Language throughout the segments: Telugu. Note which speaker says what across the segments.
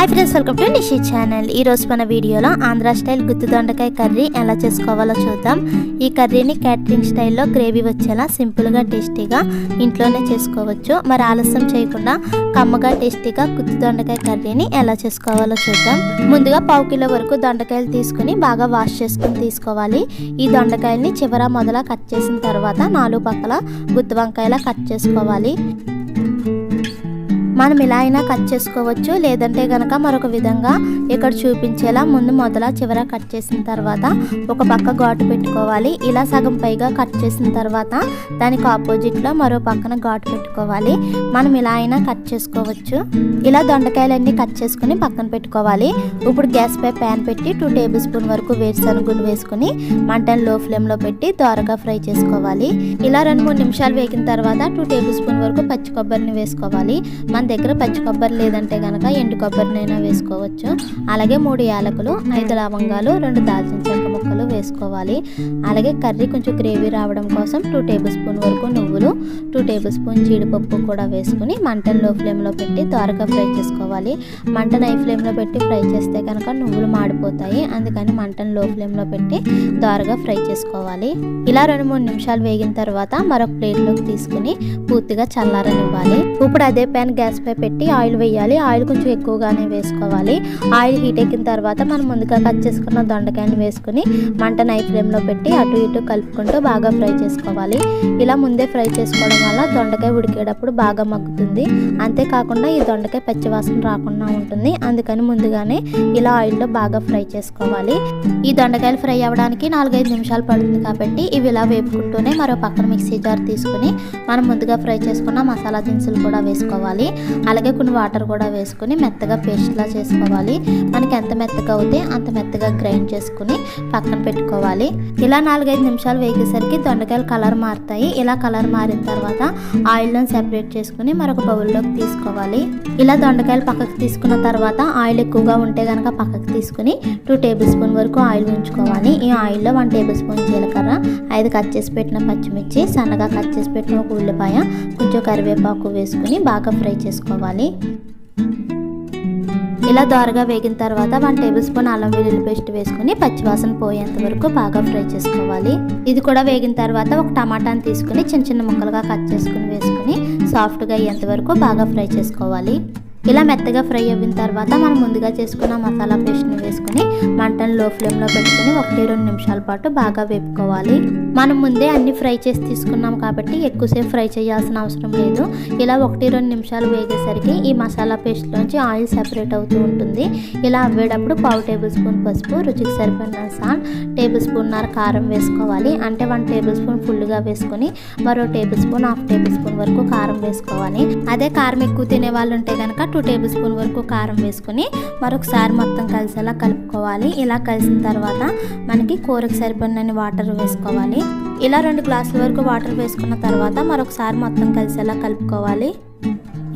Speaker 1: Hi friends, welcome to Nishi channel. ఈరోజు మన వీడియోలో ఆంధ్ర స్టైల్ గుత్తి దొండకాయ కర్రీ ఎలా చేసుకోవాలో చూద్దాం. ఈ కర్రీని క్యాటరింగ్ స్టైల్లో గ్రేవీ వచ్చేలా సింపుల్గా టేస్టీగా ఇంట్లోనే చేసుకోవచ్చు. మరి ఆలస్యం చేయకుండా కమ్మగా టేస్టీగా గుత్తి దొండకాయ కర్రీని ఎలా చేసుకోవాలో చూద్దాం. ముందుగా 1/2 కిలో వరకు దొండకాయలు తీసుకుని బాగా వాష్ చేసుకుని తీసుకోవాలి. ఈ దొండకాయల్ని చివర మొదల కట్ చేసిన తర్వాత 4 పక్కల గుత్తి వంకాయలా కట్ చేసుకోవాలి. మనం ఇలా అయినా కట్ చేసుకోవచ్చు, లేదంటే కనుక మరొక విధంగా ఇక్కడ చూపించేలా ముందు మొదల చివర కట్ చేసిన తర్వాత ఒక పక్క ఘాటు పెట్టుకోవాలి. ఇలా సగం పైగా కట్ చేసిన తర్వాత దానికి ఆపోజిట్లో మరో పక్కన ఘాటు పెట్టుకోవాలి. మనం ఇలా అయినా కట్ చేసుకోవచ్చు. ఇలా దొండకాయలన్నీ కట్ చేసుకుని పక్కన పెట్టుకోవాలి. ఇప్పుడు గ్యాస్ పై ప్యాన్ పెట్టి 2 టేబుల్ స్పూన్ వరకు వేరుశనగులు వేసుకుని మంటను లో ఫ్లేమ్లో పెట్టి దోరగా ఫ్రై చేసుకోవాలి. ఇలా 2-3 నిమిషాలు వేగిన తర్వాత 2 టేబుల్ స్పూన్ వరకు పచ్చి కొబ్బరిని వేసుకోవాలి. మన దగ్గర పచ్చి కొబ్బరి లేదంటే కనుక ఎండు కొబ్బరినైనా వేసుకోవచ్చు. అలాగే 3 యాలకులు, 5 లవంగాలు, 2 దాల్చిన చెక్క ముక్కలు వేసుకోవాలి. అలాగే కర్రీ కొంచెం గ్రేవీ రావడం కోసం 2 టేబుల్ స్పూన్ వరకు నువ్వులు, 2 టేబుల్ స్పూన్ జీడిపప్పు కూడా వేసుకుని మంటను లో ఫ్లేమ్లో పెట్టి త్వరగా ఫ్రై చేసుకోవాలి. మంటను హై ఫ్లేమ్లో పెట్టి ఫ్రై చేస్తే కనుక నువ్వులు మాడిపోతాయి. అందుకని మంటను లో ఫ్లేమ్లో పెట్టి త్వరగా ఫ్రై చేసుకోవాలి. ఇలా 2-3 నిమిషాలు వేగిన తర్వాత మరొక ప్లేట్లోకి తీసుకుని పూర్తిగా చల్లారనివ్వాలి. ఇప్పుడు అదే ప్యాన్ గ్యాస్ పై పెట్టి ఆయిల్ వేయాలి. ఆయిల్ కొంచెం ఎక్కువగానే వేసుకోవాలి. ఆయిల్ హీట్ ఎక్కిన తర్వాత మనం ముందుగా కట్ చేసుకున్న దొండకాయని వేసుకుని మంటను హై ఫ్లేమ్లో పెట్టి అటు ఇటు కలుపుకుంటూ బాగా ఫ్రై చేసుకోవాలి. ఇలా ముందే ఫ్రై చేసుకోవడం వల్ల దొండకాయ ఉడికేటప్పుడు బాగా మగ్గుతుంది. అంతేకాకుండా ఈ దొండకాయ పచ్చివాసన రాకుండా ఉంటుంది. అందుకని ముందుగానే ఇలా ఆయిల్లో బాగా ఫ్రై చేసుకోవాలి. ఈ దొండకాయలు ఫ్రై అవ్వడానికి 4-5 నిమిషాలు పడుతుంది కాబట్టి ఇవి ఇలా వేపుకుంటూనే మరో పక్కన మిక్సీ జార్ తీసుకుని మనం ముందుగా ఫ్రై చేసుకున్న మసాలా దినుసులు కూడా వేసుకోవాలి. అలాగే కొన్ని వాటర్ కూడా వేసుకుని మెత్తగా పేస్ట్లా చేసుకోవాలి. మనకి ఎంత మెత్తగా అవుతే అంత మెత్తగా గ్రైండ్ చేసుకుని పక్కన పెట్టుకోవాలి. ఇలా 4-5 నిమిషాలు వేగేసరికి దొండకాయలు కలర్ మారుతాయి. ఇలా కలర్ మారిన తర్వాత ఆయిల్ని సెపరేట్ చేసుకుని మరొక బౌల్లోకి తీసుకోవాలి. ఇలా దొండకాయలు పక్కకు తీసుకున్న తర్వాత ఆయిల్ ఎక్కువగా ఉంటే కనుక పక్కకు తీసుకుని 2 టేబుల్ స్పూన్ వరకు ఆయిల్ ఉంచుకోవాలి. ఈ ఆయిల్లో 1 టేబుల్ స్పూన్ జీలకర్ర, 5 కట్ చేసి పెట్టిన పచ్చిమిర్చి, సన్నగా కట్ చేసి పెట్టిన ఒక ఉల్లిపాయ, కొంచెం కరివేపాకు వేసుకుని బాగా ఫ్రై చేసుకోవాలి. ఇలా దోరగా వేగిన తర్వాత 1 టేబుల్ స్పూన్ అల్లం వెల్లుల్లి పేస్ట్ వేసుకుని పచ్చివాసన పోయేంత వరకు బాగా ఫ్రై చేసుకోవాలి. ఇది కూడా వేగిన తర్వాత ఒక టమాటాని తీసుకుని చిన్న చిన్న ముక్కలుగా కట్ చేసుకుని వేసుకుని సాఫ్ట్గా అయ్యేంత వరకు బాగా ఫ్రై చేసుకోవాలి. ఇలా మెత్తగా ఫ్రై అయిన తర్వాత మనం ముందుగా చేసుకున్న మసాలా పేస్ట్ని వేసుకుని మంటను లో ఫ్లేమ్లో పెట్టుకుని 1-2 నిమిషాల పాటు బాగా వేపుకోవాలి. మనం ముందే అన్ని ఫ్రై చేసి తీసుకున్నాం కాబట్టి ఎక్కువసేపు ఫ్రై చేయాల్సిన అవసరం లేదు. ఇలా 1-2 నిమిషాలు వేగేసరికి ఈ మసాలా పేస్ట్లోంచి ఆయిల్ సెపరేట్ అవుతూ ఉంటుంది. ఇలా అవ్వేటప్పుడు 1/2 టేబుల్ స్పూన్ పసుపు, రుచికి సరిపడిన సాల్ట్, 1 టేబుల్ స్పూన్ కారం వేసుకోవాలి. అంటే 1 టేబుల్ స్పూన్ ఫుల్గా వేసుకొని మరో 1 టేబుల్ స్పూన్ 1/2 టేబుల్ స్పూన్ వరకు కారం వేసుకోవాలి. అదే కారం ఎక్కువ తినే వాళ్ళు ఉంటే కనుక 2 టేబుల్ స్పూన్ వరకు కారం వేసుకుని మరొకసారి మొత్తం కలిసేలా కలుపుకోవాలి. ఇలా కలిసిన తర్వాత మనకి కూరకు సరిపడినన్ని వాటర్ వేసుకోవాలి. ఇలా 2 గ్లాసుల వరకు వాటర్ వేసుకున్న తర్వాత మరొకసారి మొత్తం కలిసేలా కలుపుకోవాలి.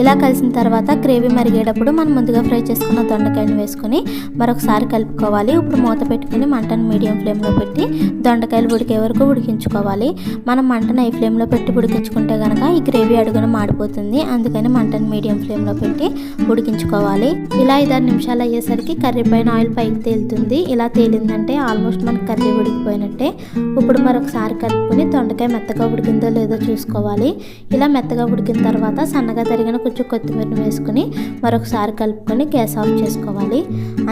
Speaker 1: ఇలా కలిసిన తర్వాత గ్రేవీ మరిగేటప్పుడు మనం ముందుగా ఫ్రై చేసుకున్న దొండకాయని వేసుకుని మరొకసారి కలుపుకోవాలి. ఇప్పుడు మూత పెట్టుకుని మంటను మీడియం ఫ్లేమ్లో పెట్టి దొండకాయలు ఉడికే వరకు ఉడికించుకోవాలి. మనం మంటను హై ఫ్లేమ్లో పెట్టి ఉడికించుకుంటే కనుక ఈ గ్రేవీ అడుగున మాడిపోతుంది. అందుకని మంటను మీడియం ఫ్లేమ్లో పెట్టి ఉడికించుకోవాలి. ఇలా 5-6 నిమిషాలు అయ్యేసరికి కర్రీ పైన ఆయిల్ పైకి తేలుతుంది. ఇలా తేలిందంటే ఆల్మోస్ట్ మనకి కర్రీ ఉడికిపోయినట్టే. ఇప్పుడు మరొకసారి కలుపుకొని దొండకాయ మెత్తగా ఉడికిందో లేదో చూసుకోవాలి. ఇలా మెత్తగా ఉడికిన తర్వాత సన్నగా తరిగిన కొంచెం కొత్తిమీరని వేసుకుని మరొకసారి కలుపుకొని గ్యాస్ ఆఫ్ చేసుకోవాలి.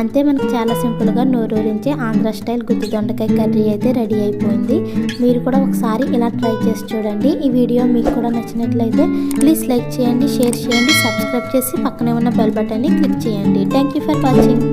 Speaker 1: అంతే, మనకి చాలా సింపుల్గా నోరూరించే ఆంధ్ర స్టైల్ గుత్తి దొండకాయ కర్రీ అయితే రెడీ అయిపోయింది. మీరు కూడా ఒకసారి ఇలా ట్రై చేసి చూడండి. ఈ వీడియో మీకు కూడా నచ్చినట్లయితే ప్లీజ్ లైక్ చేయండి, షేర్ చేయండి, సబ్స్క్రైబ్ చేసి పక్కనే ఉన్న బెల్ బటన్ని క్లిక్ చేయండి. Thank you for watching.